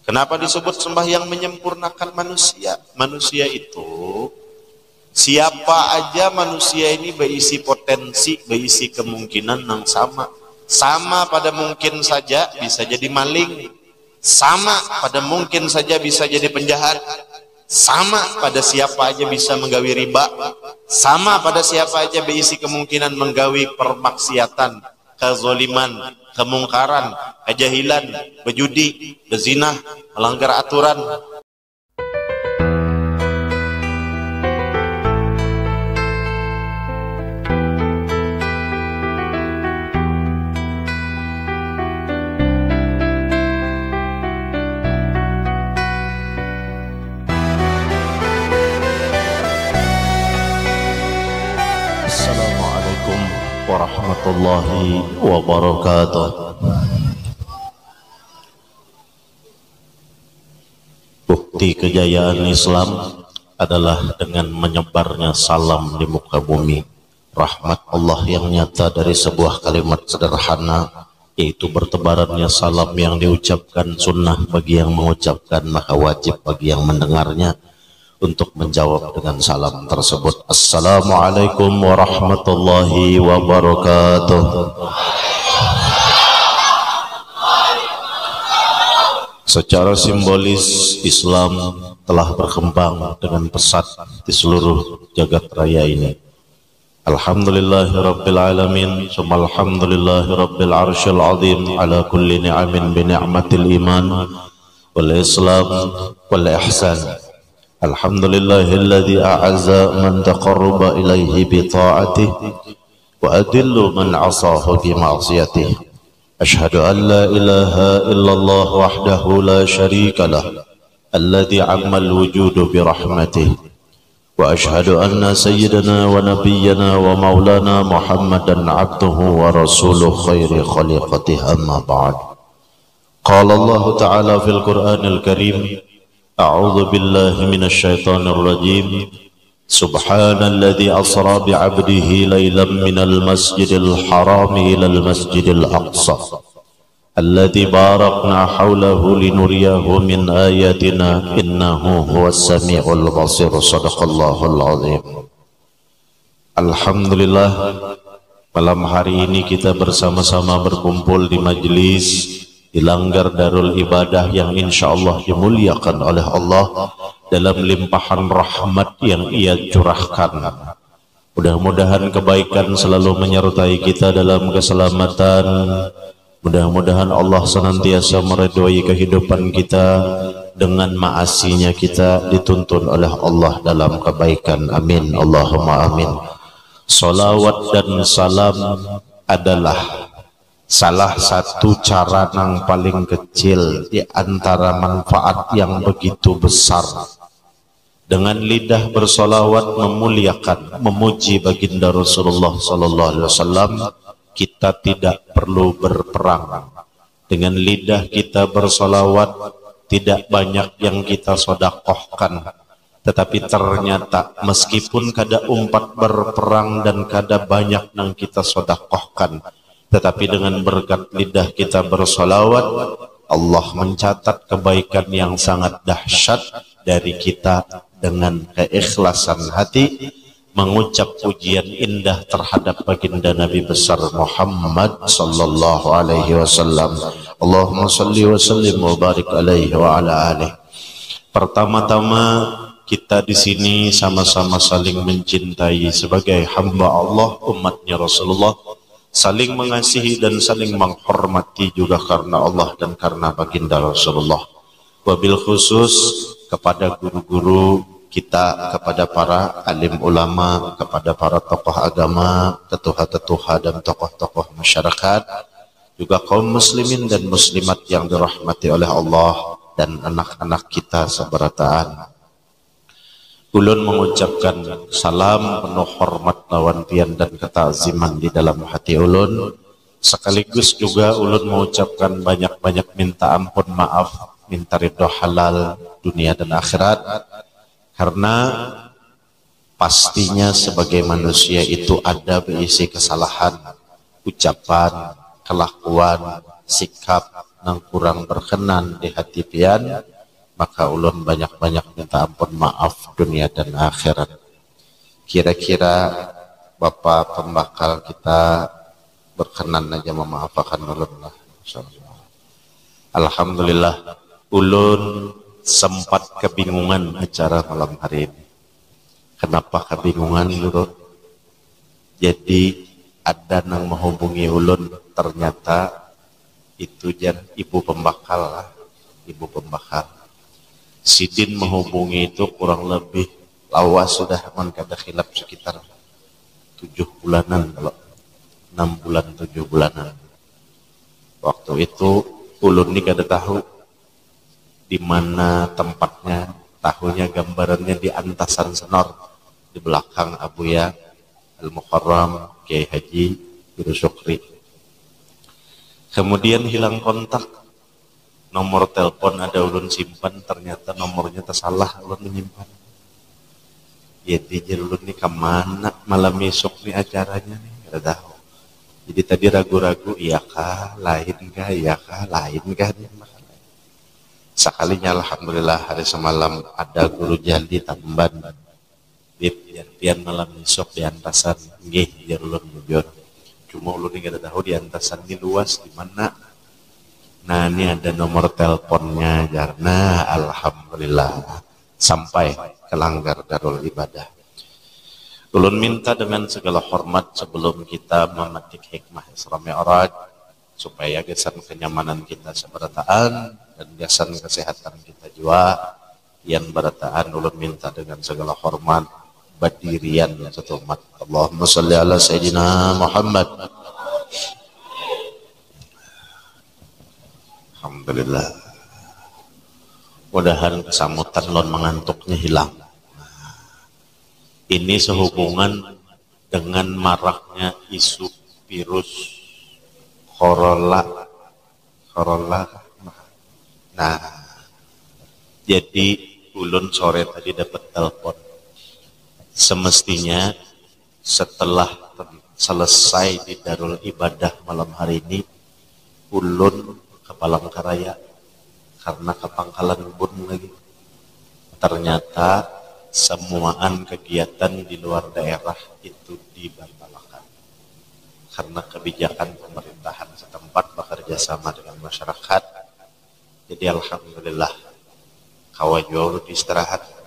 Kenapa disebut sembahyang menyempurnakan manusia? Manusia itu siapa aja manusia ini berisi potensi, berisi kemungkinan yang sama. Sama pada mungkin saja bisa jadi maling. Sama pada mungkin saja bisa jadi penjahat. Sama pada siapa aja bisa menggawi riba. Sama pada siapa aja berisi kemungkinan menggawi permaksiatan, kezaliman, kemungkaran, kejahilan, berjudi, berzina, melanggar aturan. Assalamualaikum warahmatullahi wabarakatuh. Bukti kejayaan Islam adalah dengan menyebarnya salam di muka bumi. Rahmat Allah yang nyata dari sebuah kalimat sederhana, yaitu bertebarannya salam yang diucapkan sunnah bagi yang mengucapkan, maka wajib bagi yang mendengarnya untuk menjawab dengan salam tersebut. Assalamualaikum warahmatullahi wabarakatuh. Secara simbolis Islam telah berkembang dengan pesat di seluruh jagat raya ini. Alhamdulillahirabbil alamin, summa alhamdulillahirabbil arsyil azim ala kulli ni'amin bi ni'matil iman wal islam wal ihsan. Alhamdulillahilladzi a'azza man taqarraba ilaihi bi ta'atihi wa adillu man 'asahu bi ma'siyatihi. Ashhadu an la ilaha illallah wahdahu la syarika lah, alladzi 'ammal wujudu bi rahmatihi. Wa ashhadu anna sayyidana wa nabiyyana wa maulana Muhammadan 'abduhu wa rasuluhu khairi khaliqatihi, amma ba'd. Qala Allah ta'ala fil Qur'anil Karim, a'udzu billahi minasy syaithanir rajim. Subhanalladzi asra bi'abdihi lailan minal masjidil haram ilal masjidil aqsa alladzi barakna haulahu linuriyahu min ayatina innahu huwas samiul basir. Shadaqallahul azim. Alhamdulillah, malam hari ini kita bersama-sama berkumpul di majelis di Langgar Darul Ibadah yang insya Allah dimuliakan oleh Allah dalam limpahan rahmat yang Ia curahkan. Mudah-mudahan kebaikan selalu menyertai kita dalam keselamatan. Mudah-mudahan Allah senantiasa meridhoi kehidupan kita, dengan maasinya kita dituntun oleh Allah dalam kebaikan. Amin, Allahumma amin. Salawat dan salam adalah salah satu cara yang paling kecil di antara manfaat yang begitu besar. Dengan lidah bersolawat memuliakan, memuji baginda Rasulullah sallallahu alaihi wasallam, kita tidak perlu berperang. Dengan lidah kita bersolawat, tidak banyak yang kita sodakohkan, tetapi ternyata meskipun kada umpat berperang dan kada banyak yang kita sodakohkan, tetapi dengan berkat lidah kita bersolawat, Allah mencatat kebaikan yang sangat dahsyat dari kita. Dengan keikhlasan hati mengucap pujian indah terhadap baginda Nabi besar Muhammad sallallahu alaihi wasallam. Allahumma salli wa sallim wa barik alaihi wa ala alihi. Pertama-tama kita di sini sama-sama saling mencintai sebagai hamba Allah, umatnya Rasulullah, saling mengasihi dan saling menghormati juga karena Allah dan karena baginda Rasulullah. Wabil khusus kepada guru-guru kita, kepada para alim ulama, kepada para tokoh agama, tetuha-tetuha dan tokoh-tokoh masyarakat, juga kaum muslimin dan muslimat yang dirahmati oleh Allah, dan anak-anak kita seberataan. Ulun mengucapkan salam penuh hormat, lawan pian dan ketaziman di dalam hati ulun. Sekaligus juga ulun mengucapkan banyak-banyak minta ampun maaf, minta ridho halal dunia dan akhirat. Karena pastinya sebagai manusia itu ada berisi kesalahan, ucapan, kelakuan, sikap, nang kurang berkenan di hati pian, maka ulun banyak-banyak minta ampun maaf dunia dan akhirat. Kira-kira Bapak pembakal kita berkenan aja memaafkan ulun lah. Alhamdulillah, ulun sempat kebingungan acara malam hari ini. Kenapa kebingungan lurut? Jadi ada nang menghubungi ulun, ternyata itu jan ibu pembakal lah, ibu pembakal. Sidin menghubungi itu kurang lebih lawas sudah kada khilaf sekitar 7 bulanan, kalau 6 bulan 7 bulanan. Waktu itu ulun ini kada tahu di mana tempatnya, tahunya gambarannya di Antasan Senor, di belakang Abuya Al-Mukarram Kiai Haji Guru Syukri. Kemudian hilang kontak, nomor telepon ada ulun simpan, ternyata nomornya tersalah ulun menyimpan. Jadi ulun ini kemana malam esok nih acaranya nih, kada tahu. Jadi tadi ragu-ragu, iya kah, lain kah, iya kah, lain kah. Sekalinya alhamdulillah hari semalam ada guru jali tamban. Pian malam esok di Antasan, nggih jar ulun mujur. Cuma ulun ini kada tahu di Antasan ini luas di mana. Nah ini ada nomor teleponnya jarna, alhamdulillah sampai ke Langgar Darul Ibadah. Ulun minta dengan segala hormat sebelum kita memetik hikmah Isra Mi'raj, supaya gasan kenyamanan kita seberataan dan gasan kesehatan kita juga yang berataan, ulun minta dengan segala hormat berdirian satu umat. Allahumma sholli ala Sayyidina Muhammad. Alhamdulillah. Mudahan kesamutan lon mengantuknya hilang. Ini sehubungan dengan maraknya isu virus corona. Nah, jadi ulun sore tadi dapat telepon. Semestinya setelah selesai di Darul Ibadah malam hari ini, ulun ke Palangkaraya karena ke Pangkalan Bun lagi. Ternyata semuaan kegiatan di luar daerah itu dibatalkan karena kebijakan pemerintahan setempat bekerja sama dengan masyarakat. Jadi alhamdulillah kawajur istirahat.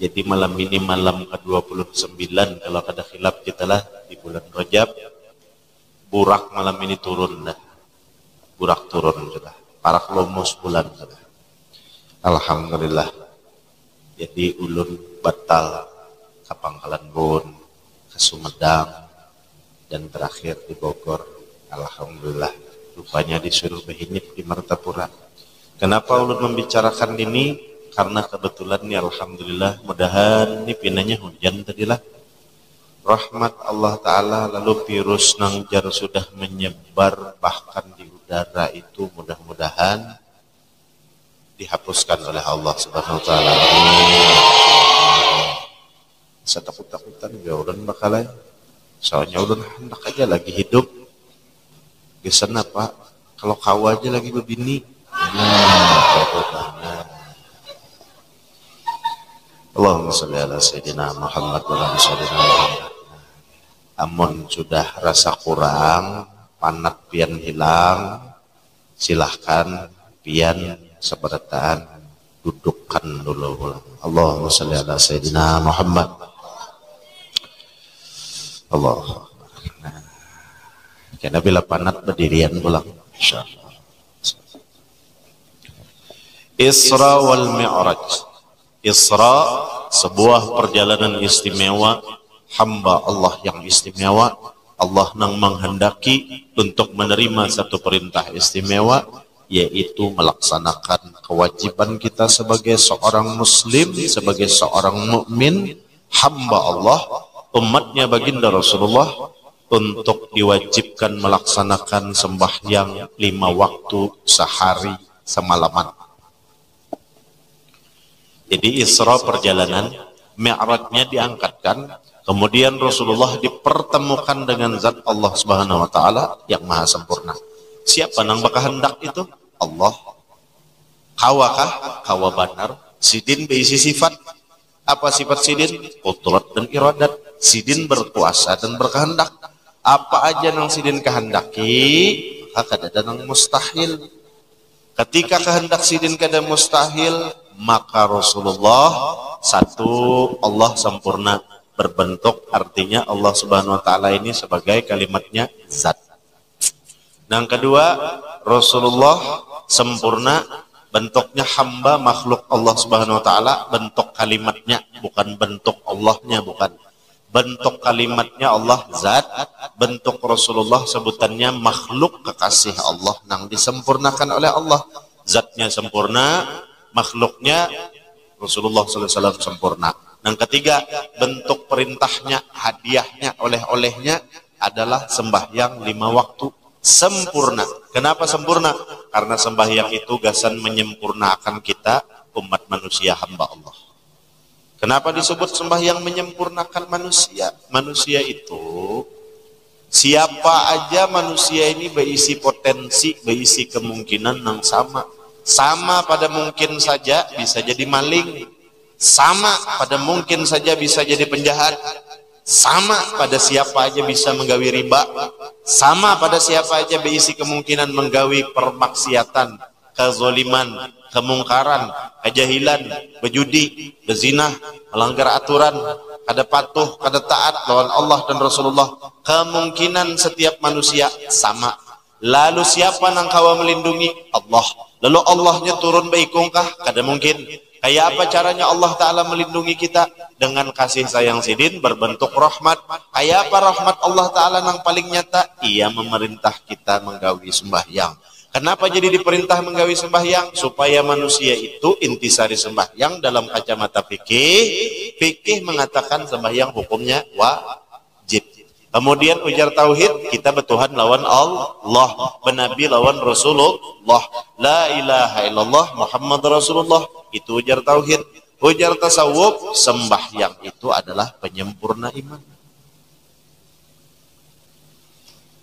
Jadi malam ini malam ke-29 kalau kada khilaf kita lah di bulan Rajab. Burak malam ini turun dah. Burak turun sudah. Parak lomus bulan sudah. Alhamdulillah. Jadi ulun batal ke Pangkalan Bun, ke Sumedang, dan terakhir di Bogor. Alhamdulillah. Rupanya disuruh behinip di Martapura. Kenapa ulun membicarakan ini? Karena kebetulan nih alhamdulillah mudahan ini pinanya hujan tadilah. Rahmat Allah Ta'ala, lalu virus nangjar sudah menyebar bahkan di udara itu mudah-mudahan dihapuskan oleh Allah Subhanahu Wa Ta'ala. Saya takut-takutan ya ulun bakalai. Soalnya ulun hendak aja lagi hidup. Gesan apa? Kalau kau aja lagi begini. Allahumma sholli ala Sayyidina Muhammad wa ala Sayyidina Muhammad. Amun sudah rasa kurang, panat pian hilang, silahkan pian seberataan dudukkan dulu. Allahumma sholli ala Sayyidina Muhammad. Allah. Nah, karena bila panat berdirian pulang, insyaallah. Isra wal Mi'raj. Isra, sebuah perjalanan istimewa, hamba Allah yang istimewa. Allah nang menghendaki untuk menerima satu perintah istimewa, yaitu melaksanakan kewajiban kita sebagai seorang muslim, sebagai seorang mukmin, hamba Allah, umatnya baginda Rasulullah, untuk diwajibkan melaksanakan sembahyang 5 waktu sehari semalaman. Jadi Isra perjalanan, Mi'rajnya diangkatkan, kemudian Rasulullah dipertemukan dengan zat Allah Subhanahu Wa Ta'ala yang maha sempurna. Siapa nang bakal hendak itu? Allah. Kawakah? Kawa banar. Sidin berisi sifat. Apa sifat sidin? Qudrat dan iradat. Sidin berkuasa dan berkehendak. Apa aja nang sidin kehendaki, maka kada nang mustahil. Ketika kehendak sidin kada mustahil, maka Rasulullah satu, Allah sempurna berbentuk, artinya Allah Subhanahu wa taala ini sebagai kalimatnya zat. Yang kedua, Rasulullah sempurna bentuknya hamba makhluk Allah Subhanahu wa taala, bentuk kalimatnya bukan bentuk Allahnya, bukan. Bentuk kalimatnya Allah zat, bentuk Rasulullah sebutannya makhluk kekasih Allah yang disempurnakan oleh Allah. Zatnya sempurna, makhluknya Rasulullah SAW sempurna. Yang ketiga, bentuk perintahnya, hadiahnya, oleh-olehnya adalah sembahyang 5 waktu sempurna. Kenapa sempurna? Karena sembahyang itu gasan menyempurnakan kita umat manusia hamba Allah. Kenapa disebut sembahyang menyempurnakan manusia? Manusia itu, siapa aja manusia ini berisi potensi, berisi kemungkinan yang sama. Sama pada mungkin saja bisa jadi maling. Sama pada mungkin saja bisa jadi penjahat. Sama pada siapa aja bisa menggawi riba. Sama pada siapa aja berisi kemungkinan menggawi permaksiatan, kezaliman, kemungkaran, kejahilan, berjudi, berzina, melanggar aturan, kada patuh, kada taat lawan Allah dan Rasulullah. Kemungkinan setiap manusia sama. Lalu siapa nang kawa melindungi? Allah. Lalu Allahnya turun baikungkah? Kada mungkin. Kayak apa caranya Allah Ta'ala melindungi kita? Dengan kasih sayang sidin berbentuk rahmat. Kayak apa rahmat Allah Ta'ala yang paling nyata? Ia memerintah kita menggawi sembahyang. Kenapa jadi diperintah menggawi sembahyang? Supaya manusia itu intisari sembahyang dalam kacamata fikih. Fikih mengatakan sembahyang hukumnya wajib. Kemudian ujar tauhid, kita bertuhan lawan Allah, benabi lawan Rasulullah, la ilaha illallah Muhammad Rasulullah. Itu ujar tauhid. Ujar tasawuf, sembahyang itu adalah penyempurna iman.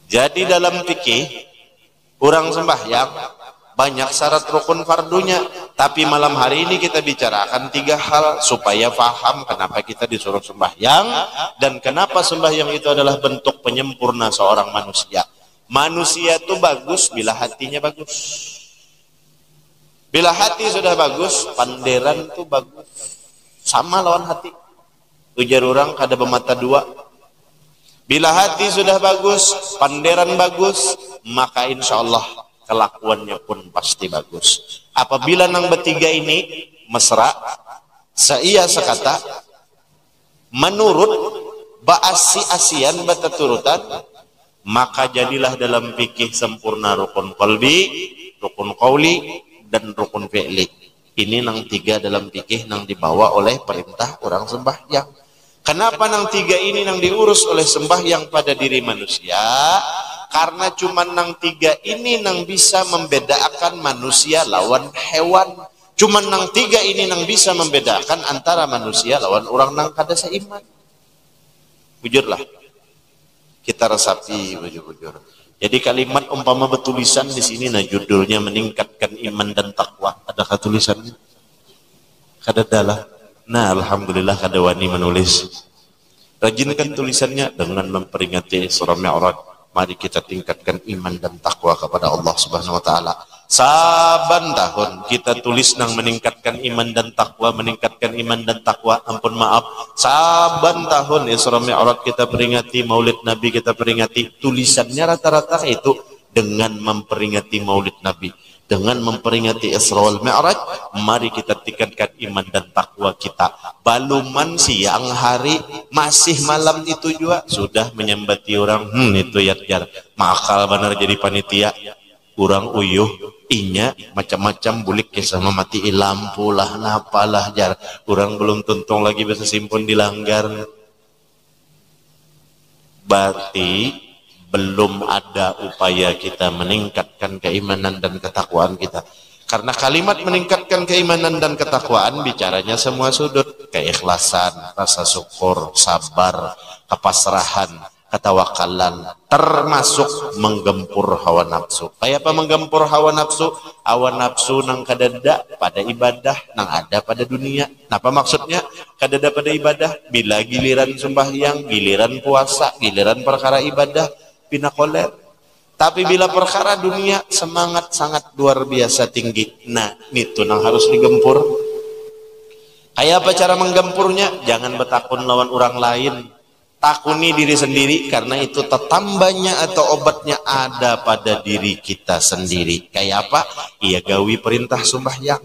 Jadi dalam fikih, orang sembahyang banyak syarat rukun fardunya, tapi malam hari ini kita bicarakan 3 hal supaya paham kenapa kita disuruh sembahyang dan kenapa sembahyang itu adalah bentuk penyempurna seorang manusia. Manusia itu bagus bila hatinya bagus. Bila hati sudah bagus, panderan itu bagus. Sama lawan hati. Ujar orang kada bermata dua. Bila hati sudah bagus, panderan bagus, maka insya Allah kelakuannya pun pasti bagus. Apabila nang bertiga ini mesra, seia sekata, menurut baasi-asian bataturutan, maka jadilah dalam fikih sempurna rukun qalbi, rukun qauli, dan rukun fi'li. Ini nang 3 dalam fikih nang dibawa oleh perintah orang sembahyang. Kenapa nang 3 ini nang diurus oleh sembahyang pada diri manusia? Karena cuma nang 3 ini nang bisa membedakan manusia lawan hewan. Cuma nang 3 ini nang bisa membedakan antara manusia lawan orang nang kada seiman. Bujurlah. Kita resapi bujur-bujur. Jadi kalimat umpama bertulisan di sini, nah judulnya meningkatkan iman dan takwa. Adakah tulisannya? Kada adalah. Nah, alhamdulillah kada wani menulis. Rajinkan tulisannya dengan memperingati Isra Mi'raj. Mari kita tingkatkan iman dan takwa kepada Allah Subhanahu wa taala. Saban tahun kita tulis nang meningkatkan iman dan takwa, meningkatkan iman dan takwa. Ampun maaf, saban tahun Isra Mi'raj kita peringati, Maulid Nabi kita peringati. Tulisannya rata-rata itu dengan memperingati Maulid Nabi, dengan memperingati Isra wal Mi'raj. Mari kita tingkatkan iman dan takwa kita. Baluman siang hari, masih malam itu juga sudah menyembati orang. Itu jar makal benar jadi panitia. Kurang uyuh, inya macam-macam bulik kisah mati lampu lah, napalah jar. Kurang belum tuntung lagi bisa simpun dilanggar. Berarti belum ada upaya kita meningkatkan keimanan dan ketakwaan kita. Karena kalimat meningkatkan keimanan dan ketakwaan bicaranya semua sudut. Keikhlasan, rasa syukur, sabar, kepasrahan, ketawakalan, termasuk menggempur hawa nafsu. Kayak apa menggempur hawa nafsu? Hawa nafsu nang kadada pada ibadah, nang ada pada dunia. Napa maksudnya? Kadada pada ibadah, bila giliran sembahyang, giliran puasa, giliran perkara ibadah, pinakoler. Tapi bila perkara dunia, semangat sangat luar biasa tinggi. Nah, itu nang harus digempur. Kayak apa cara menggempurnya? Jangan bertakun lawan orang lain. Takuni diri sendiri, karena itu tetambanya atau obatnya ada pada diri kita sendiri. Kayak apa? Iya gawi perintah sembahyang.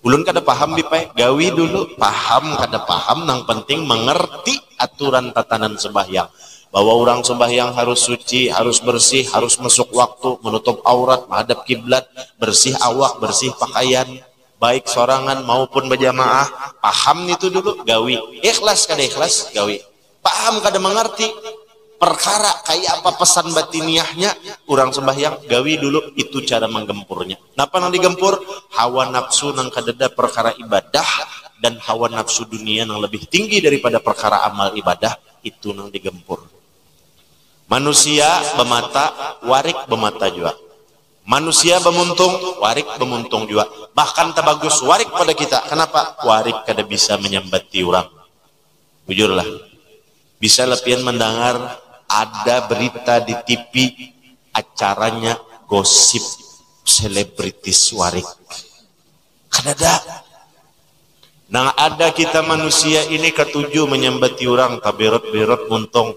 Ulun kada paham bipai, gawi dulu. Paham kada paham, nang penting mengerti aturan tatanan sembahyang. Bahwa orang sembahyang harus suci, harus bersih, harus masuk waktu, menutup aurat, menghadap kiblat, bersih awak, bersih pakaian, baik sorangan maupun berjamaah. Paham itu dulu, gawi. Ikhlas kada ikhlas, gawi. Paham kada mengerti perkara kayak apa pesan batiniahnya, orang sembahyang gawi dulu. Itu cara menggempurnya. Napa nang digempur? Hawa nafsu nang kadada perkara ibadah, dan hawa nafsu dunia nang lebih tinggi daripada perkara amal ibadah, itu nang digempur. Manusia bermata, warik bermata juga. Manusia bemuntung, warik bemuntung juga. Bahkan terbagus warik pada kita. Kenapa? Warik kada bisa menyambati orang. Jujurlah. Bisa lepian mendengar ada berita di TV, acaranya gosip selebritis warik. Kadada. Nah ada kita manusia ini ketujuh menyambati orang, taberot-berot muntung.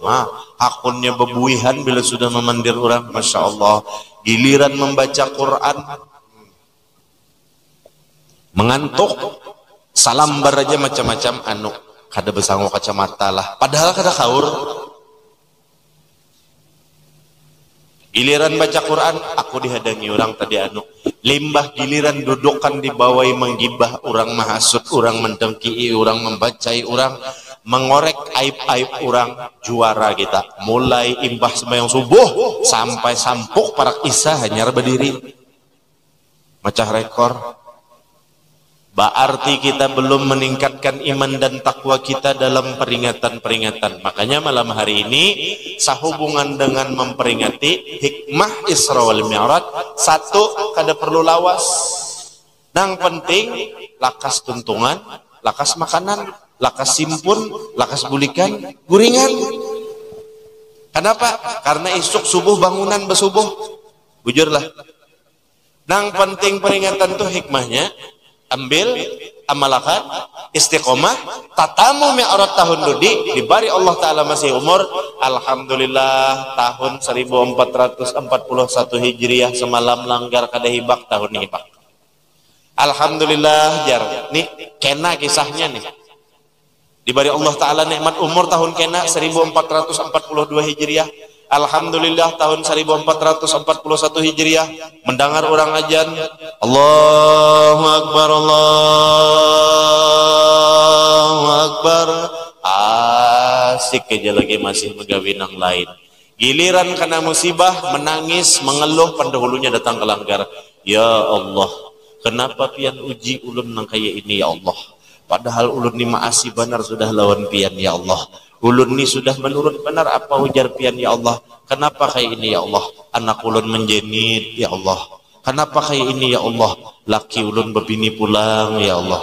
Akunnya bebuihan bila sudah memandir orang. Masya Allah. Giliran membaca Quran, mengantuk, salambar aja macam-macam anu. Kada besango kacamata lah, padahal kada kaur. Giliran baca Quran, aku dihadangi orang tadi anu. Limbah giliran dudukan di bawah menggibah, orang mahasud, orang mendengki, orang membacai, orang mengorek aib-aib orang. Juara kita. Mulai imbah sembahyang subuh sampai sampuk parak isya hanyar berdiri. Macah rekor. Berarti kita belum meningkatkan iman dan takwa kita dalam peringatan-peringatan. Makanya malam hari ini sehubungan dengan memperingati hikmah Isra wal Mi'raj, satu kada perlu lawas. Nang penting lakas tuntungan, lakas makanan, lakas simpun, lakas bulikan, guringan. Kenapa? Karena isuk subuh bangunan bersubuh. Bujurlah. Nang penting peringatan tuh hikmahnya. Ambil amalakan istiqomah tatamu mi'raj tahun dudi dibari Allah Ta'ala masih umur. Alhamdulillah tahun 1441 Hijriah semalam langgar kada hibak tahun hibak. Alhamdulillah jar nih kena kisahnya nih dibari Allah Ta'ala nikmat umur tahun kena 1442 Hijriah. Alhamdulillah tahun 1441 Hijriah mendengar orang ajan Allahu Akbar, Allahu Akbar, asik aja lagi masih megawinang lain. Giliran kena musibah menangis mengeluh, pendahulunya datang ke langgar. Ya Allah, kenapa pian uji ulun nang kaya ini ya Allah, padahal ulun ni maasi benar sudah lawan pian ya Allah. Ulun ni sudah menurut benar apa ujar pian ya Allah. Kenapa kayak ini ya Allah? Anak ulun menjenit ya Allah. Kenapa kayak ini ya Allah? Laki ulun bebini pulang ya Allah.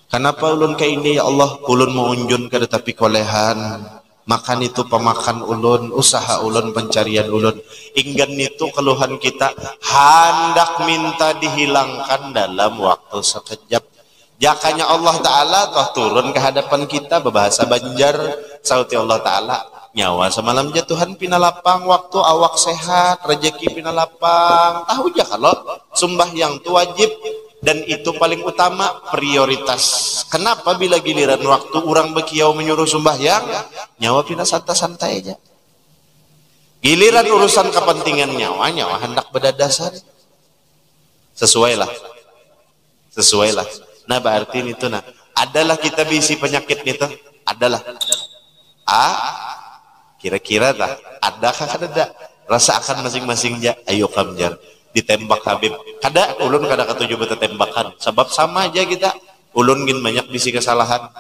Kenapa ulun kayak ini ya Allah? Ulun mau unjun kada tapi kolehan. Makan itu pemakan ulun, usaha ulun, pencarian ulun. Inggan itu keluhan kita hendak minta dihilangkan dalam waktu sekejap. Jakanya Allah Ta'ala toh turun ke hadapan kita berbahasa Banjar. Sauti Allah Ta'ala, nyawa semalam jatuhan pinalapang, waktu awak sehat, rezeki pinalapang. Tahu aja kalau sembahyang itu wajib dan itu paling utama, prioritas. Kenapa bila giliran waktu orang bekiau menyuruh sembahyang, nyawa pina santai-santai aja. Giliran urusan kepentingan nyawa, nyawa hendak berdadasan. Sesuailah. Nah berarti itu nah adalah kita bisi penyakit itu adalah kira-kira dah adakah kada rasa akan masing-masing ja ayo kamjar ditembak Habib kada ulun kada ketujuh beta tembakan sebab sama aja kita ulun gin banyak bisi kesalahan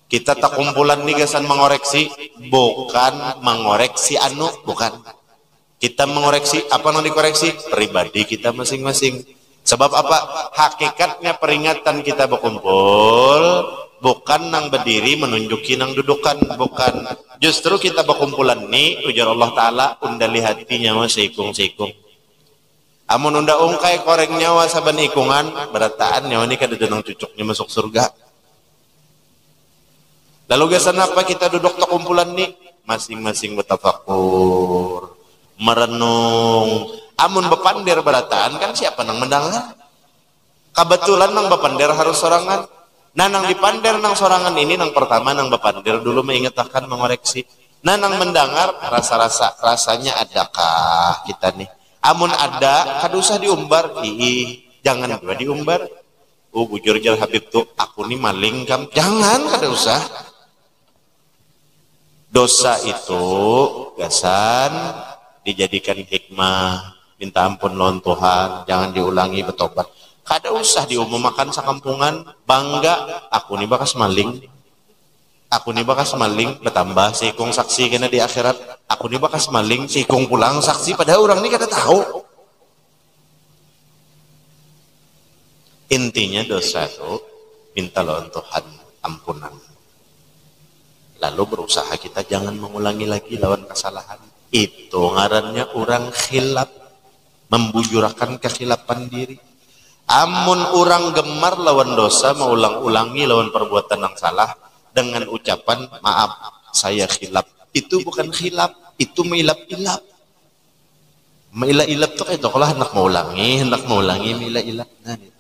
Kita tak kumpulan nih gasan mengoreksi, bukan mengoreksi anu, bukan. Kita mengoreksi apa yang dikoreksi? Pribadi kita masing-masing. Sebab apa? Hakikatnya peringatan kita berkumpul bukan nang berdiri menunjuki nang dudukan, bukan. Justru kita berkumpulan nih, ujar Allah Ta'ala, undali hatinya mas seikung-seikung. Amun unda ungkai koreng nyawa saban ikungan, berataan nyawa ini kada nang cucuknya masuk surga. Lalu gasan apa kita duduk tak kumpulan nih? Masing-masing bertafakur, merenung. Amun bepandir berataan kan siapa nang mendengar? Kebetulan nang bepandir harus sorangan. Nah nang dipandir nang sorangan ini nang pertama nang bepandir dulu mengingatkan mengoreksi. Nah nang mendengar rasanya adakah kita nih? Amun ada, kada usah diumbar. Jangan juga diumbar. Bujur jar Habib tuh, aku nih maling kam. Jangan, kada usah. Dosa itu gasan dijadikan hikmah, minta ampun lawan Tuhan, jangan diulangi, bertobat. Kada usah diumumkan sakampungan, bangga, aku nih bakas maling. Aku nih bakas maling, bertambah sikung saksi kena di akhirat. Aku nih bakas maling, sikung pulang saksi, padahal orang ini kada tahu. Intinya dosa itu minta lawan Tuhan ampunan. Lalu berusaha kita jangan mengulangi lagi lawan kesalahan. Itu ngarannya orang khilaf, membujurakan kekhilafan diri. Amun orang gemar lawan dosa, mengulang-ulangi lawan perbuatan yang salah dengan ucapan maaf saya khilaf. Itu bukan khilaf, itu meilap-ilap. Meilap-ilap itu kayak kalau hendak mengulangi meilap-ilap. Nah, itu.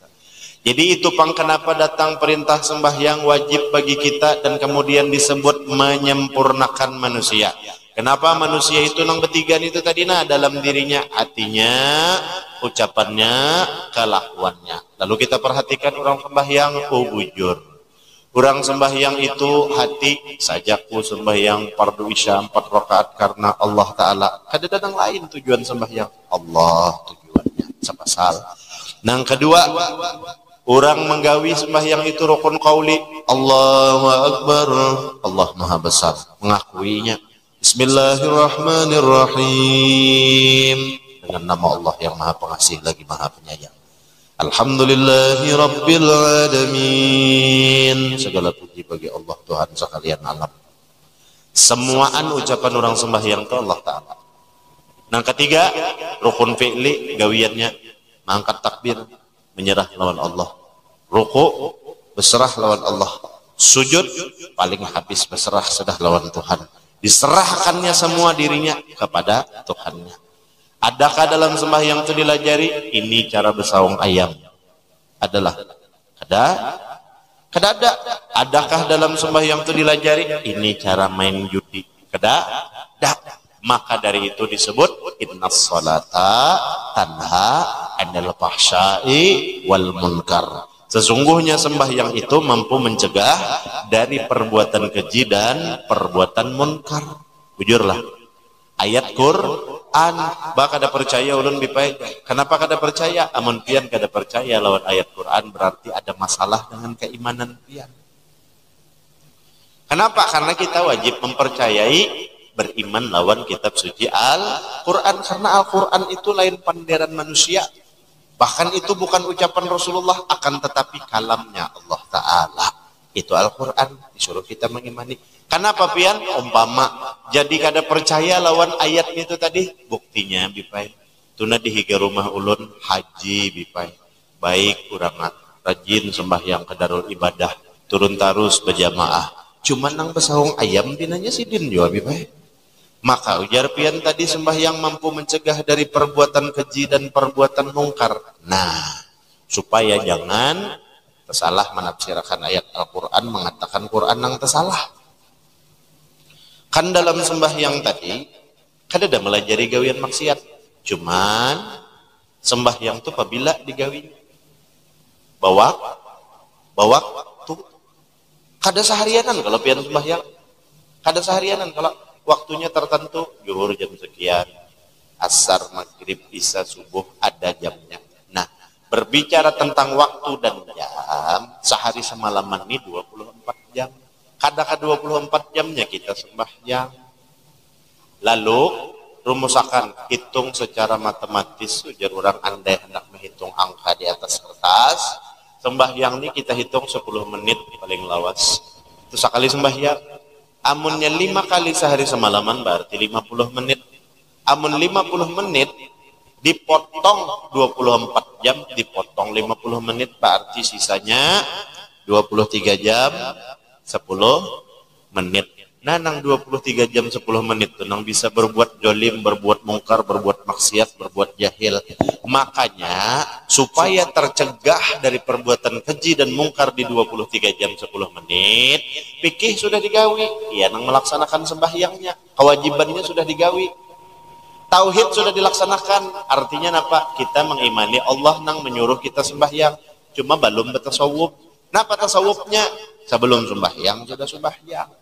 Jadi itu pang kenapa datang perintah sembahyang wajib bagi kita dan kemudian disebut menyempurnakan manusia. Kenapa manusia itu nang betigan itu tadi dalam dirinya, hatinya, ucapannya, kelakuannya. Lalu kita perhatikan orang sembahyang, bujur. Orang sembahyang itu hati, sajaku sembahyang fardu isya 4 rakaat karena Allah Ta'ala. Kada datang lain tujuan sembahyang, Allah tujuannya, sepasal. Nang kedua, orang menggawi sembahyang itu rukun qauli, Allahu Akbar, Allah Maha Besar, mengakuinya. Bismillahirrahmanirrahim, dengan nama Allah yang Maha Pengasih lagi Maha Penyayang. Alhamdulillahi Rabbil Alamin, segala puji bagi Allah Tuhan sekalian alam. Semuaan ucapan orang sembahyang itu Allah Ta'ala. Yang ketiga, rukun fi'li gawiannya mengangkat takbir, menyerah lawan Allah. Ruku berserah lawan Allah. Sujud paling habis berserah sedah lawan Tuhan. Diserahkannya semua dirinya kepada Tuhannya. Adakah dalam sembahyang itu dilajari? Ini cara bersawung ayam. Adalah. Ada? Ada. Adakah dalam sembahyang itu dilajari? Ini cara main judi. Ada? Maka dari itu disebut innas sholata tanha 'anil fahsya'i wal munkar. Sesungguhnya sembahyang itu mampu mencegah dari perbuatan keji dan perbuatan munkar. Bujurlah. Ayat Quran, baka kada percaya ulun bipai. Kenapa kada percaya? Amun pian kada percaya lawan ayat Quran berarti ada masalah dengan keimanan pian. Kenapa? Karena kita wajib mempercayai, beriman lawan kitab suci Al-Quran. Karena Al-Quran itu lain panderan manusia. Bahkan itu bukan ucapan Rasulullah, akan tetapi kalamnya Allah Ta'ala. Itu Al-Quran, disuruh kita mengimani. Kenapa pian? Umpama jadi kada percaya lawan ayat itu tadi, buktinya bipai tuna dihiga rumah ulun haji bipai. Baik urang rajin sembahyang ke Darul Ibadah, turun tarus berjamaah. Cuman nang besahung ayam dinanya sidin jua bipai. Maka ujar pian tadi sembahyang mampu mencegah dari perbuatan keji dan perbuatan mungkar. Nah, supaya jangan tersalah menafsirkan ayat Al-Quran, mengatakan Quran yang tersalah. Kan dalam sembahyang tadi, kan ada melajari gawian maksiat. Cuman sembahyang itu apabila digawi bawa tuh kada seharianan kalau pian sembahyang. Kada seharianan kalau waktunya tertentu, zuhur jam sekian, asar, maghrib, isya, subuh, ada jamnya. Nah, berbicara tentang waktu dan jam, sehari semalaman ini 24 jam. Kadang 24 jamnya kita sembahyang. Lalu rumusakan, hitung secara matematis, ujar orang andai hendak menghitung angka di atas kertas, sembahyang ini kita hitung 10 menit paling lawas. Itu sekali sembahyang. Amunnya 5 kali sehari semalaman berarti 50 menit. Amun 50 menit dipotong 24 jam, dipotong 50 menit berarti sisanya 23 jam 10 menit. Nah, nang 23 jam 10 menit tuh nang bisa berbuat jolim, berbuat mungkar, berbuat maksiat, berbuat jahil. Makanya supaya tercegah dari perbuatan keji dan mungkar di 23 jam 10 menit, fikih sudah digawi. Ya, nang melaksanakan sembahyangnya, kewajibannya sudah digawi. Tauhid sudah dilaksanakan. Artinya apa? Kita mengimani Allah nang menyuruh kita sembahyang. Cuma belum bertasawuf. Napa tasawufnya? Sebelum sembahyang sudah sembahyang.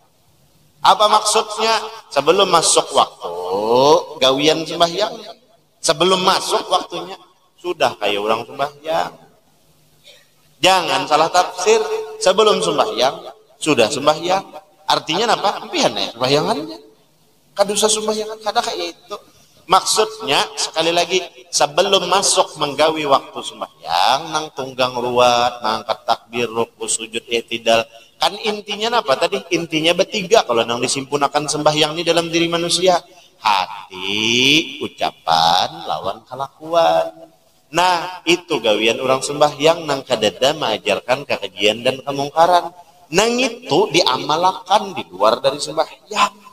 Apa maksudnya? Sebelum masuk waktu gawian sembahyang. Sebelum masuk waktunya sudah kayak orang sembahyang. Jangan salah tafsir. Sebelum sembahyang sudah sembahyang. Artinya apa? Empihan ya sembahyangannya. Kadusa sembahyangan kada kayak itu. Maksudnya sekali lagi sebelum masuk menggawi waktu sembahyang nang tunggang ruat, mangkat takbir, ruku, sujud, i'tidal. Kan intinya apa tadi? Intinya bertiga kalau nang disimpunakan sembahyang ini dalam diri manusia. Hati, ucapan, lawan kelakuan. Nah, itu gawian orang sembahyang nang kadada mengajarkan kekejian dan kemungkaran. Nang itu diamalkan di luar dari sembahyang.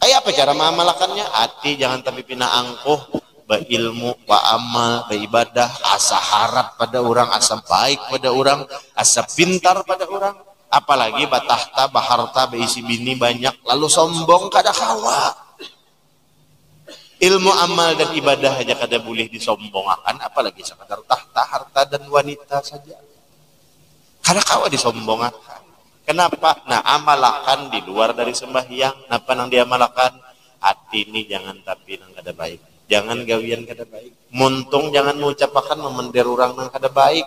Kayak apa cara mengamalkannya? Hati jangan tapi pina angkuh, berilmu, beramal, beribadah, asa harap pada orang, asa baik pada orang, asa pintar pada orang. Apalagi batahta, baharta, beisi bini banyak, lalu sombong kada kawa. Ilmu amal dan ibadah aja kada boleh disombongakan, apalagi sekadar tahta, harta dan wanita saja. Kada kawa disombongakan. Kenapa? Nah, amalkan di luar dari sembahyang. Napa nang diamalkan? Hati ini jangan tapi nang kada baik. Jangan gawian kada baik. Muntung jangan mengucapkan memendir orang nang kada baik.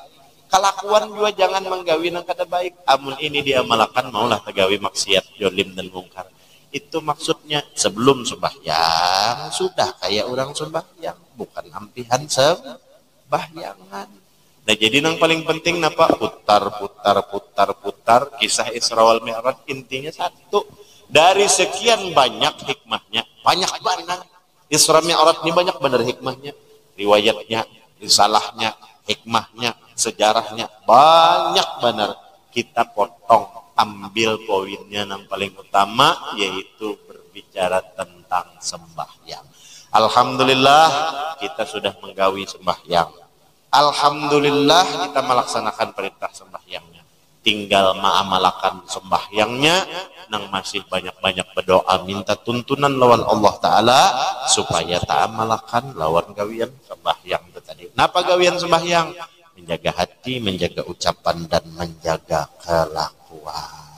Kelakuan juga jangan menggawi nang kada baik. Amun ini diamalkan maulah tegawi maksiat, jolim dan mungkar. Itu maksudnya sebelum sembahyang sudah kayak orang sembahyang, bukan ampihan sembahyangan. Nah, jadi yang paling penting napa? Putar kisah Isra wal Mi'raj intinya satu. Dari sekian banyak hikmahnya, banyak banget. Isra Mi'raj ini banyak benar hikmahnya. Riwayatnya, risalahnya, hikmahnya, sejarahnya banyak benar. Kita potong, ambil poinnya yang paling utama yaitu berbicara tentang sembahyang. Alhamdulillah kita sudah menggawi sembahyang. Alhamdulillah kita melaksanakan perintah sembahyangnya. Tinggal mengamalkan sembahyangnya, nang masih banyak-banyak berdoa minta tuntunan lawan Allah Ta'ala supaya ta'amalkan lawan gawian sembahyang itu tadi. Napa gawian sembahyang? Menjaga hati, menjaga ucapan, dan menjaga kelakuan.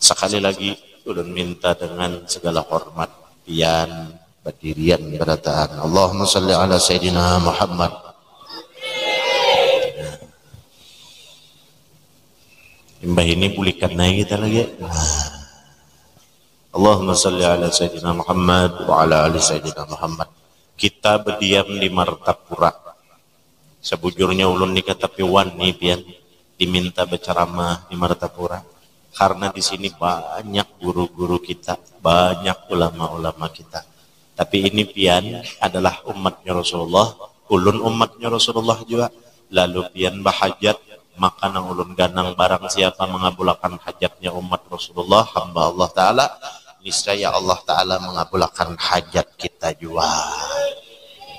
Sekali lagi, ulun minta dengan segala hormat, pian berdirian berataan Allahumma salli ala Sayyidina Muhammad. Mbah ini pulihkan naik kita lagi. Allahumma salli ala Sayyidina Muhammad wa ala ali Sayyidina Muhammad. Kita berdiam di Martapura. Sebujurnya ulun ni kata wani pian diminta berceramah di Martapura. Karena di sini banyak guru-guru kita, banyak ulama-ulama kita. Tapi ini pian adalah umatnya Rasulullah, ulun umatnya Rasulullah juga. Lalu pian bahajat, maka nang ulun ganang barang siapa mengabulkan hajatnya umat Rasulullah, hamba Allah Ta'ala, niscaya Allah Ta'ala mengabulkan hajat kita juga.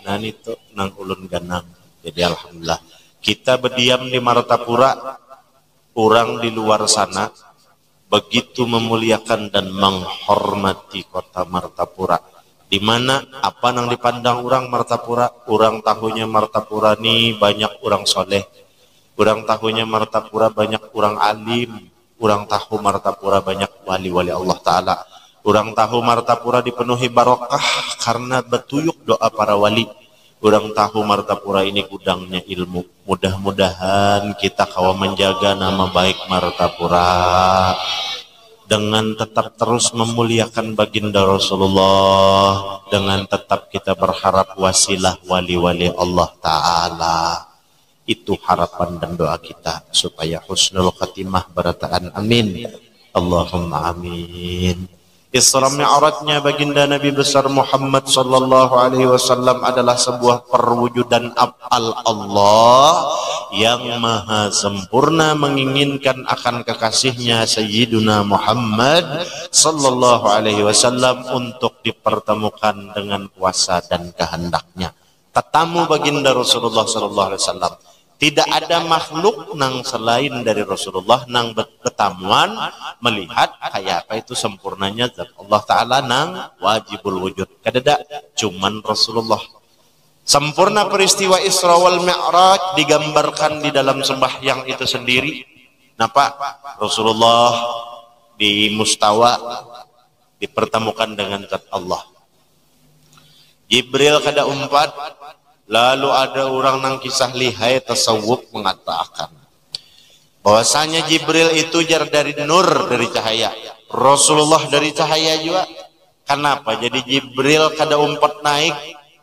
Nah itu nang ulun ganang. Jadi alhamdulillah kita berdiam di Martapura. Orang di luar sana begitu memuliakan dan menghormati kota Martapura. Di mana apa nang dipandang orang Martapura, orang tahunya Martapura ni banyak orang soleh, orang tahunya Martapura banyak orang alim, orang tahu Martapura banyak wali-wali Allah Ta'ala, orang tahu Martapura dipenuhi barokah karena betuyuk doa para wali, Urang tahu Martapura ini gudangnya ilmu. Mudah-mudahan kita kawa menjaga nama baik Martapura dengan tetap terus memuliakan baginda Rasulullah, dengan tetap kita berharap wasilah wali-wali Allah Ta'ala. Itu harapan dan doa kita supaya husnul khatimah berataan amin. Allahumma amin. Isra Mi'rajnya baginda Nabi besar Muhammad sallallahu alaihi wasallam adalah sebuah perwujudan af'al Allah yang maha sempurna menginginkan akan kekasihnya Sayyiduna Muhammad sallallahu alaihi wasallam untuk dipertemukan dengan kuasa dan kehendaknya. Tetamu baginda Rasulullah sallallahu alaihi wasallam. Tidak ada makhluk nang selain dari Rasulullah nang bertamuan melihat kayak apa itu sempurnanya zat Allah Ta'ala nang wajibul wujud. Kadada cuman Rasulullah. Sempurna peristiwa Isra wal Mi'raj digambarkan di dalam sembahyang itu sendiri. Napa? Rasulullah di Mustawa dipertemukan dengan zat Allah. Jibril kada umpat. Lalu ada orang nang kisah lihai tasawuf mengatakan bahwasanya Jibril itu jar dari nur, dari cahaya. Rasulullah dari cahaya juga. Kenapa? Jadi Jibril kada umpat naik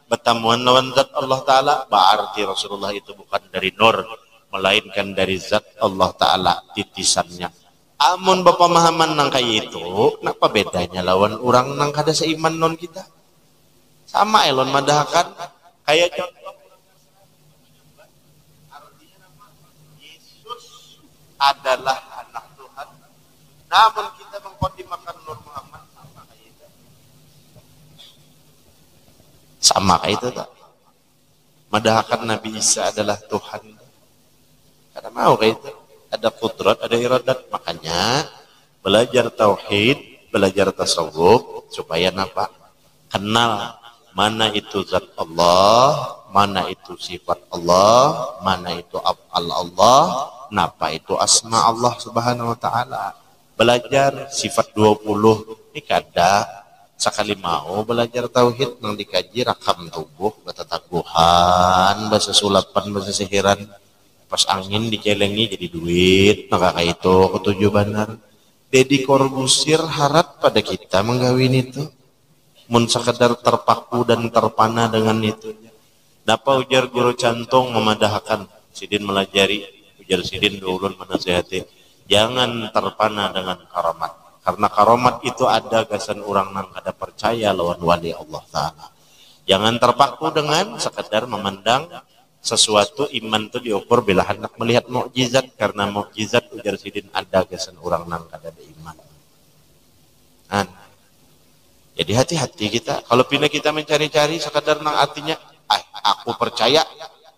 bertamuan lawan zat Allah Ta'ala. Berarti Rasulullah itu bukan dari nur, melainkan dari zat Allah Ta'ala titisannya. Amun bapamahaman nang kayak itu, kenapa bedanya lawan orang nang kada seiman non kita? Sama elon madahakan. Kayak contoh artinya nama Yesus adalah anak Tuhan, namun kita mengqadimahkan Nur Muhammad sama kayak itu. Sama kayak itu tak? Madahakan Nabi Isa adalah Tuhan. Karena mau kayak itu. Ada kudrat, ada iradat. Makanya belajar tauhid, belajar tasawuf supaya napa? Kenal mana itu zat Allah, mana itu sifat Allah, mana itu af'al Allah, napa itu asma Allah Subhanahu wa Ta'ala. Belajar sifat 20 ini kada sekali mau belajar tauhid nang dikaji rakam tubuh, bata taguhan, bahasa sulapan, bahasa sihiran. Pas angin dicelengi jadi duit, maka kayak itu ketujuh benar. Deddy Corbuzier harap pada kita menggawin itu. Mun sekedar terpaku dan terpana dengan itu. Napa ujar guru cantung memadahkan sidin melajari, ujar sidin ulun menasihati, jangan terpana dengan karamat, karena karamat itu ada gasan orang nang kada percaya lawan wali Allah Ta'ala. Jangan terpaku dengan sekedar memandang sesuatu. Iman itu diukur bila hendak melihat mukjizat, karena mukjizat ujar sidin ada gasan orang nang kada ada iman. Jadi hati-hati kita. Kalau pindah kita mencari-cari sekadar nang artinya, aku percaya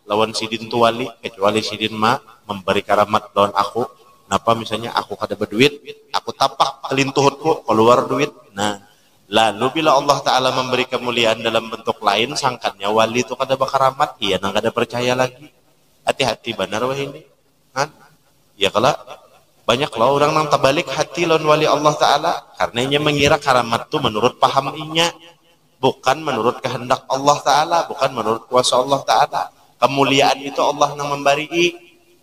lawan sidin tu wali, kecuali sidin memberi karamat lawan aku. Napa misalnya aku kada berduit, aku tapak kelintuhutku keluar duit. Nah, lalu bila Allah Ta'ala memberi kemuliaan dalam bentuk lain, sangkannya wali itu kada berkaramat, iya nang kada percaya lagi. Hati-hati benar wah ini. Ya kalau banyak lah orang nang terbalik hati lawan wali Allah Ta'ala, karena ia mengira karamat itu menurut paham inya, bukan menurut kehendak Allah Ta'ala, bukan menurut kuasa Allah Ta'ala. Kemuliaan itu Allah nang memberi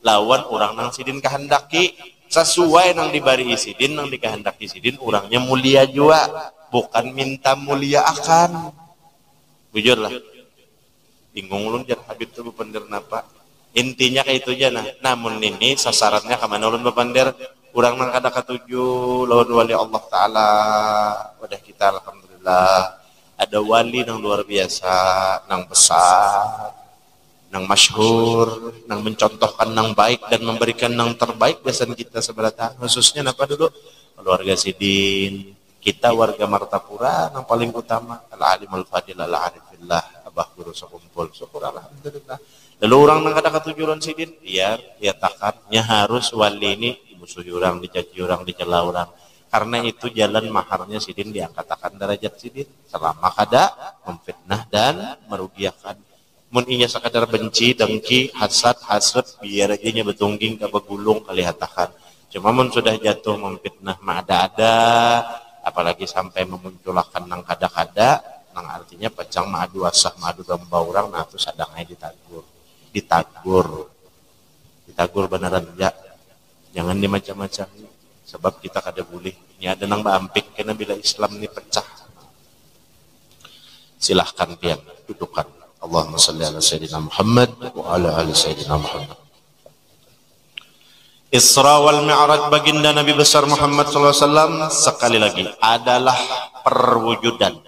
lawan orang nang sidin kehendaki, sesuai nang diberi sidin, nang dikehendaki sidin, orangnya mulia juga, bukan minta mulia akan. Bujur lah, bingung ulun jar Habib itu bener napa. Intinya kayak itu aja. Namun ini sasarannya kemana ulun bepander, orang nang kada ketuju lawan wali Allah Ta'ala. Wadah kita alhamdulillah ada wali nang luar biasa, nang besar, nang masyhur, nang mencontohkan nang baik dan memberikan nang terbaik besan kita seberata. Khususnya apa dulu? Keluarga sidin. Kita warga Martapura nang paling utama al-alimul fadil al-arifillah, abah guru sekumpul. Syukur alhamdulillah. Lalu orang nang kada ketujuan sidin, biar dia takatnya harus wali ini dimusuhi orang, dicaci orang, dicela orang. Karena itu jalan maharnya sidin diangkatakan derajat sidin selama kada memfitnah dan merugiakan. Mun inya sekadar benci, dengki, hasad, biar aja nya betungging ke begulung kelihatan. Cuma mun sudah jatuh memfitnah mah ada-ada, apalagi sampai memunculkan nang kada-kada, nang artinya pecang madu asah madu domba orang, nah terus sadangnya ditagur beneran ya, jangan dimacam-macam sebab kita kada boleh ini ada nang baampik karena bila Islam ini pecah. Silahkan pian dudukan. Allahumma salli ala sayyidina Muhammad wa ala ali sayyidina Muhammad. Isra wal Mi'raj baginda Nabi besar Muhammad SAW sekali lagi adalah perwujudan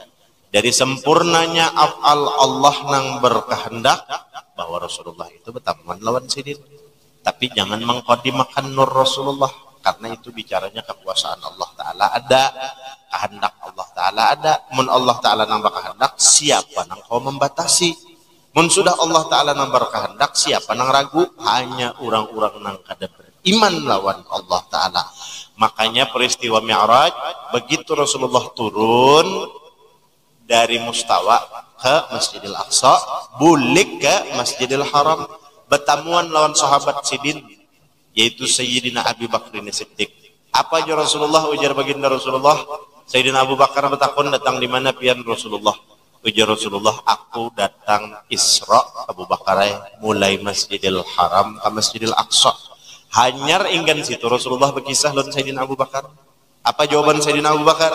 dari sempurnanya af'al Allah nang berkehendak bahwa Rasulullah itu bertamuan lawan sidin. Tapi jangan mengqadimakan nur Rasulullah karena itu bicaranya kekuasaan Allah Ta'ala ada, kehendak Allah Ta'ala ada. Mun Allah Ta'ala nang berkehendak, siapa nang kau membatasi? Mun sudah Allah Ta'ala nang berkehendak, siapa nang ragu? Hanya orang-orang nang kada iman lawan Allah Ta'ala. Makanya peristiwa Mi'raj begitu Rasulullah turun dari Mustawa ke Masjidil Aqsa, bulik ke Masjidil Haram, bertamuan lawan sahabat sidin yaitu Sayyidina Abu Bakar Siddiq. Apa aja Rasulullah ujar baginda Rasulullah? Sayyidina Abu Bakar bertakun datang di mana pian Rasulullah? Ujar Rasulullah, aku datang Isra Abu Bakar mulai Masjidil Haram ke Masjidil Aqsa. Hanyar inggan situ Rasulullah berkisah lawan Sayyidina Abu Bakar. Apa jawaban Sayyidina Abu Bakar?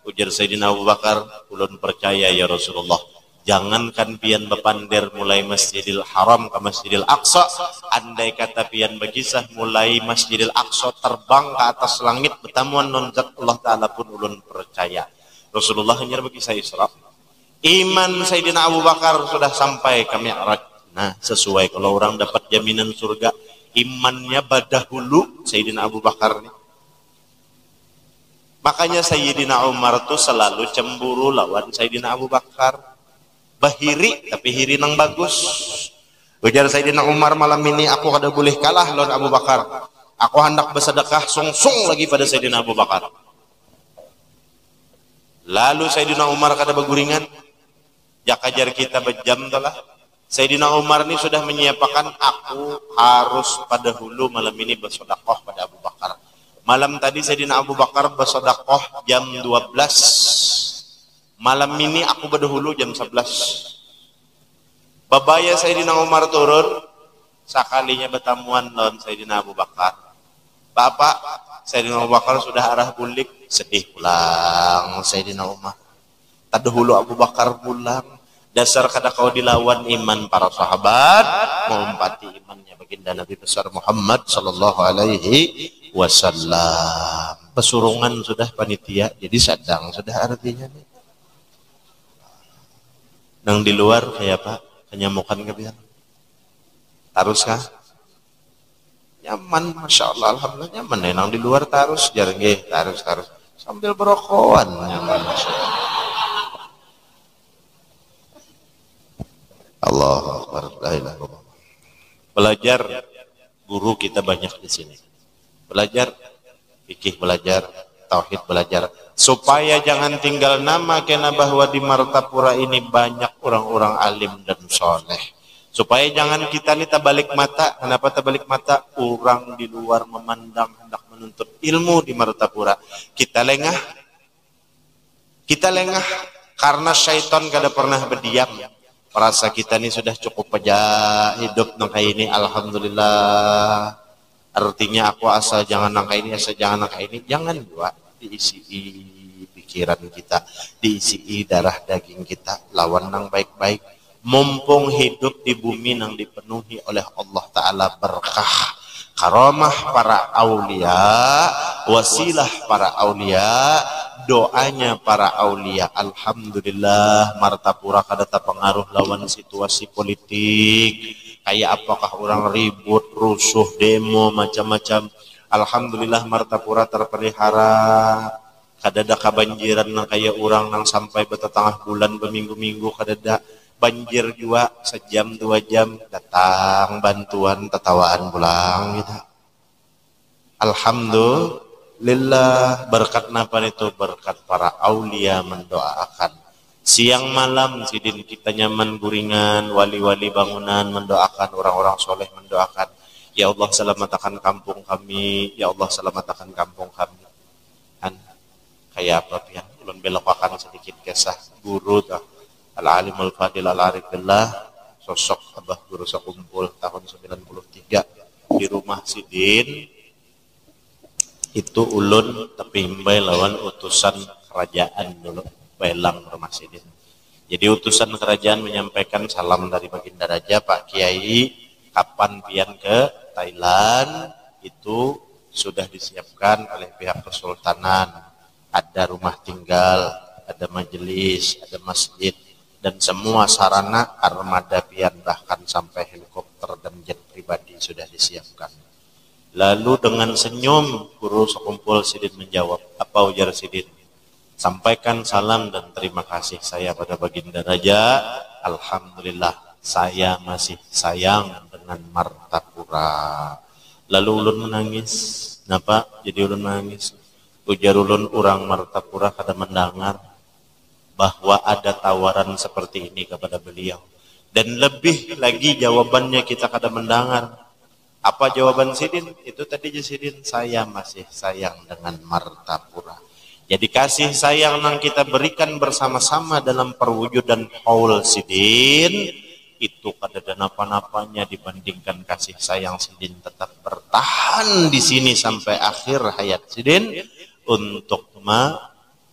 Ujar Sayyidina Abu Bakar, ulun percaya ya Rasulullah, jangankan pian bepandir mulai Masjidil Haram ke Masjidil Aqsa, andai kata pian berkisah mulai Masjidil Aqsa terbang ke atas langit bertamuan nonjat Allah Ta'ala pun ulun percaya. Rasulullah hanya berkisah Isra. Iman Sayyidina Abu Bakar sudah sampai ke Mi'raj. Nah, sesuai kalau orang dapat jaminan surga, imannya badahulu Sayyidina Abu Bakar nih. Makanya Sayyidina Umar tuh selalu cemburu lawan Sayyidina Abu Bakar. Bahiri tapi hiri nang bagus. Ujar Sayyidina Umar, malam ini aku kada boleh kalah lawan Abu Bakar. Aku hendak bersedekah sungsung lagi pada Sayyidina Abu Bakar. Lalu Sayyidina Umar kada berguringan. Jak ajar kita berjam telah. Sayyidina Umar ini sudah menyiapkan, aku harus pada hulu malam ini bersedekah pada Abu Bakar. Malam tadi Sayyidina Abu Bakar bersedekah jam 12. Malam ini aku berdahulu jam 11. Babaya Sayyidina Umar turun, sekalinya bertamuan lawan Sayyidina Abu Bakar. Bapak, Sayyidina Abu Bakar sudah arah bulik, sedih pulang Sayyidina Umar. Tadahulu Abu Bakar pulang. Dasar kada kau dilawan iman para sahabat, mengumpati imannya baginda Nabi besar Muhammad sallallahu alaihi wasallam. Pesurungan sudah panitia, jadi sadang sudah artinya nih. Nang di luar kayak apa? Kenyamukan ke biar? Taruskah? Nyaman, masya Allah, alhamdulillah nyaman. Nang di luar tarus, jarang tarus sambil berokokan nyaman. Masya Allah. Allah. Belajar, guru kita banyak di sini. Belajar fikih, belajar tauhid, belajar supaya jangan tinggal nama kena bahwa di Martapura ini banyak orang-orang alim dan soleh. Supaya jangan kita nih terbalik mata. Kenapa terbalik mata? Orang di luar memandang hendak menuntut ilmu di Martapura. Kita lengah karena syaitan kada pernah berdiam. Perasa kita ini sudah cukup aja hidup nang kayak ini, alhamdulillah. Artinya aku asal jangan nangka ini, asal jangan nangka ini. Jangan juga diisi pikiran kita, diisi darah daging kita, lawan nang baik-baik. Mumpung hidup di bumi nang dipenuhi oleh Allah Ta'ala berkah, karamah para aulia, wasilah para aulia, doanya para aulia. Alhamdulillah Martapura kada terpengaruh lawan situasi politik. Kayak apakah orang ribut, rusuh, demo, macam-macam. Alhamdulillah Martapura terpelihara. Kada ada kebanjiran nang kayak orang nang sampai bertetengah bulan, berminggu-minggu kada ada. Banjir juga sejam 2 jam datang bantuan tetawaan pulang gitu. Alhamdulillah berkat napa itu? Berkat para aulia mendoakan. Siang malam sidin kita nyaman guringan, wali-wali bangunan mendoakan, orang-orang soleh mendoakan. Ya Allah selamatkan kampung kami, ya Allah selamatkan kampung kami. Kan kayak apa pian ulun mun belokakan sedikit kisah guru tah Al-Alimul Fadil Al-Arif Billah, sosok Abah Guru Sakumpul tahun 93 di rumah Sidin. Itu ulun tapi mbay lawan utusan kerajaan dulu belang rumah Sidin. Jadi utusan kerajaan menyampaikan salam dari Baginda Raja, Pak Kiai, kapan pian ke Thailand itu sudah disiapkan oleh pihak kesultanan. Ada rumah tinggal, ada majelis, ada masjid, dan semua sarana armada pian bahkan sampai helikopter dan jet pribadi sudah disiapkan. Lalu dengan senyum Guru Sakumpul Sidin menjawab, apa ujar Sidin? Sampaikan salam dan terima kasih saya pada Baginda Raja. Alhamdulillah saya masih sayang dengan Martapura. Lalu ulun menangis. Kenapa jadi ulun menangis? Ujar ulun orang Martapura kada mendengar bahwa ada tawaran seperti ini kepada beliau. Dan lebih lagi jawabannya kita kada mendengar. Apa jawaban Sidin? Itu tadi Sidin, saya masih sayang dengan Martapura. Jadi kasih sayang yang kita berikan bersama-sama dalam perwujudan haul Sidin itu kada ada napa-napanya dibandingkan kasih sayang Sidin tetap bertahan di sini sampai akhir hayat Sidin untuk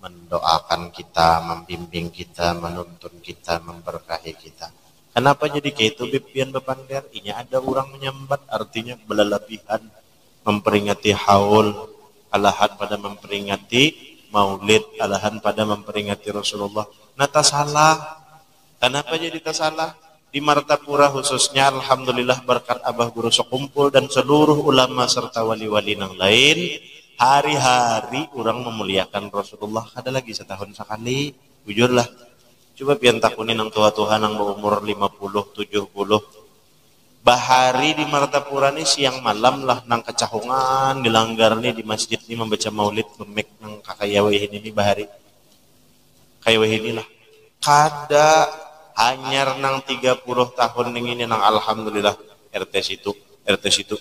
mendoakan kita, membimbing kita, menuntun kita, memberkahi kita. Kenapa jadi kayak itu bibian bepander? Ini ada orang menyambat, artinya berlebihan memperingati haul, alahan pada memperingati maulid, alahan pada memperingati Rasulullah. Nah tak salah. Kenapa jadi tak salah? Di Martapura khususnya, alhamdulillah berkat Abah Guru Sakumpul dan seluruh ulama serta wali-wali yang lain, hari-hari orang memuliakan Rasulullah ada lagi setahun sekali. Jujurlah. Coba pian takunin yang tua-tua yang berumur 50, 70. Bahari di Martapura ini siang malam lah nang kecahungan dilanggar nih di masjid ini membaca maulid memek nang kakayaweh ini bahari. Kayaweh inilah. Kada hanyar nang 30 tahun ini nang alhamdulillah RT situ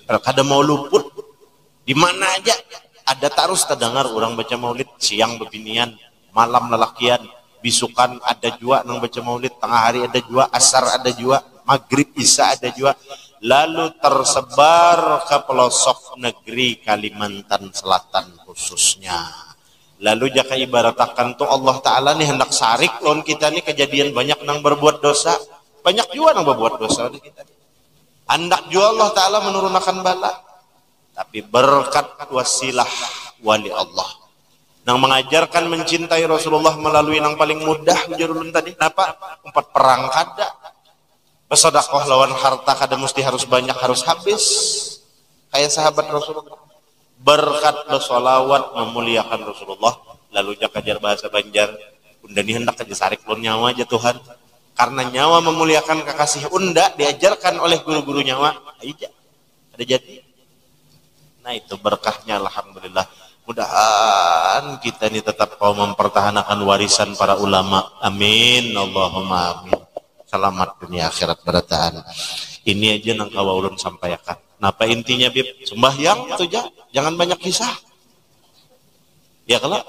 kada mau luput. Di mana aja ada terus terdengar orang baca maulid, siang bebinian, malam lelakian, bisukan ada jua nang baca maulid, tengah hari ada jua, asar ada jua, maghrib isya ada jua. Lalu tersebar ke pelosok negeri Kalimantan Selatan khususnya. Lalu jaka ibaratakan tuh Allah Ta'ala nih hendak sarik lawan kita nih kejadian banyak nang berbuat dosa. Banyak jua nang berbuat dosa di kita. Hendak jua Allah Ta'ala menurunkan bala. Tapi berkat wasilah wali Allah nang mengajarkan mencintai Rasulullah melalui nang paling mudah ujarulun tadi. Kenapa? 4 perang kada. Bersedekah lawan harta kada mesti harus banyak, harus habis. Kayak sahabat Rasulullah. Berkat bersolawat memuliakan Rasulullah. Lalu jakajar bahasa Banjar. Unda ni hendak aja sarik lon nyawa aja Tuhan. Karena nyawa memuliakan kekasih unda diajarkan oleh guru-guru nyawa. Aja. Ada jadi. Nah itu berkahnya alhamdulillah. Mudah-mudahan kita ini tetap mau mempertahankan warisan para ulama. Amin. Allahumma amin. Selamat dunia akhirat berataan. Ini aja nang kawa ulun sampaikan. Napa intinya Bib? Sembahyang itu aja. Jangan banyak kisah. Ya kalau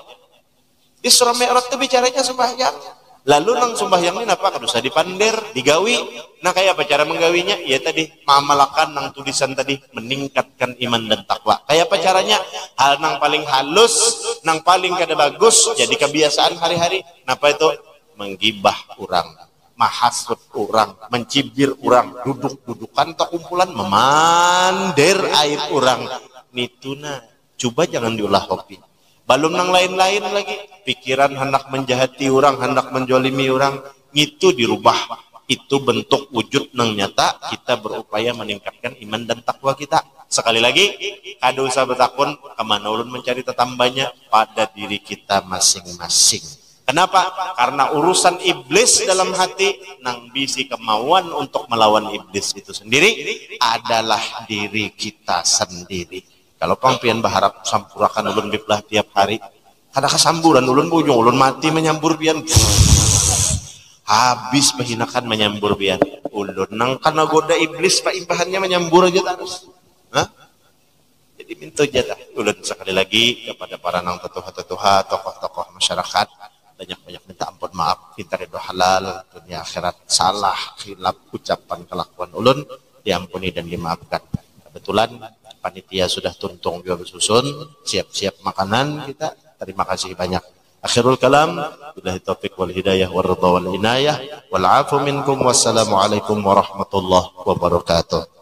Isra Mi'raj itu bicaranya sembahyang. Lalu nang sembahyang ini napa kada usah dipander, digawi. Nah kayak apa cara menggawinya? Ya tadi mengamalkan nang tulisan tadi meningkatkan iman dan takwa. Kayak apa caranya? Hal nang paling halus, nang paling kada bagus jadi kebiasaan hari-hari. Napa itu? Menggibah orang, mahasud orang, mencibir orang, duduk-dudukan atau kumpulan memander aib orang. Nituna, coba jangan diulah kopi. Balum nang lain-lain lagi, pikiran hendak menjahati orang, hendak menjolimi orang, itu dirubah. Itu bentuk wujud nang nyata kita berupaya meningkatkan iman dan takwa kita. Sekali lagi, kada usah bertakun kemana ulun mencari tetambanya pada diri kita masing-masing. Kenapa? Karena urusan iblis dalam hati nang bisi kemauan untuk melawan iblis itu sendiri adalah diri kita sendiri. Kalau pangpian berharap sampurakan ulun biblah tiap hari, kada kesamburan ulun bujung, ulun mati menyambur pian. Habis bahinakan menyambur pian. Ulun nang kana goda iblis pak impahannya menyambur aja terus. Hah? Jadi minta aja dah. Ulun sekali lagi kepada para nang tetuha-tetuha, tokoh-tokoh masyarakat, banyak-banyak minta ampun maaf, minta ridho halal, dunia akhirat, salah, khilaf, ucapan, kelakuan ulun, diampuni dan dimaafkan. Kebetulan panitia sudah tuntung juga bersusun, siap-siap makanan kita, terima kasih banyak. Akhirul kalam, billahi taufiq wal hidayah wal ridha wal inayah, wal afu minkum, wassalamualaikum warahmatullahi wabarakatuh.